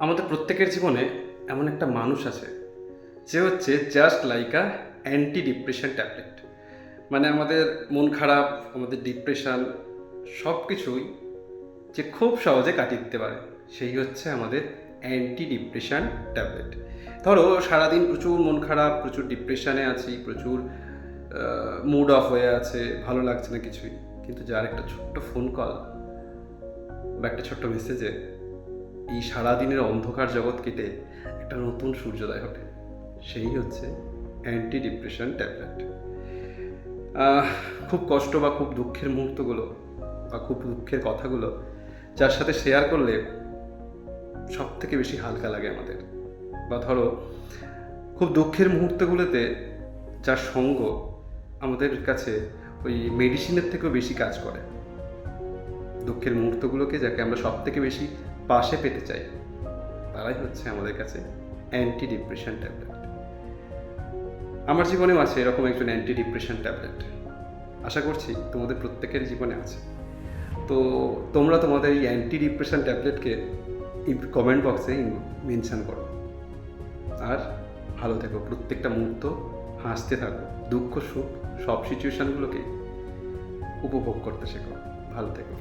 আমাদের প্রত্যেকের জীবনে এমন একটা মানুষ আছে যে হচ্ছে জাস্ট লাইক আ অ্যান্টি ডিপ্রেশন ট্যাবলেট। মানে আমাদের মন খারাপ, আমাদের ডিপ্রেশন সব কিছুই যে খুব সহজে কাটিয়ে দিতে পারে, সেই হচ্ছে আমাদের অ্যান্টি ডিপ্রেশন ট্যাবলেট। ধরো সারাদিন প্রচুর মন খারাপ, প্রচুর ডিপ্রেশনে আছি, প্রচুর মুড অফ হয়ে আছে, ভালো লাগছে না কিছুই, কিন্তু যার একটা ছোট্ট ফোন কল বা একটা ছোট্ট মেসেজে এই সারাদিনের অন্ধকার জগৎ কেটে একটা নতুন সূর্যোদয় ঘটে, সেই হচ্ছে অ্যান্টি ডিপ্রেশন ট্যাবলেট। খুব কষ্ট বা খুব দুঃখের মুহূর্তগুলো বা খুব দুঃখের কথাগুলো যার সাথে শেয়ার করলে সব থেকে বেশি হালকা লাগে আমাদের, বা ধরো খুব দুঃখের মুহূর্তগুলোতে যার সঙ্গ আমাদের কাছে ওই মেডিসিনের থেকেও বেশি কাজ করে, দুঃখের মুহূর্তগুলোকে যাকে আমরা সব থেকে বেশি পাশে পেতে চাই, তারাই হচ্ছে আমাদের কাছে অ্যান্টি ডিপ্রেশন ট্যাবলেট। আমার জীবনেও আছে এরকম একজন অ্যান্টি ডিপ্রেশন ট্যাবলেট, আশা করছি তোমাদের প্রত্যেকের জীবনে আছে। তো তোমরা তোমাদের এই অ্যান্টি ডিপ্রেশন ট্যাবলেটকে কমেন্ট বক্সে মেনশন করো। আর ভালো থেকো, প্রত্যেকটা মুহূর্ত হাসতে থাকো, দুঃখ সুখ সব সিচুয়েশানগুলোকে উপভোগ করতে শেখো। ভালো থেকো।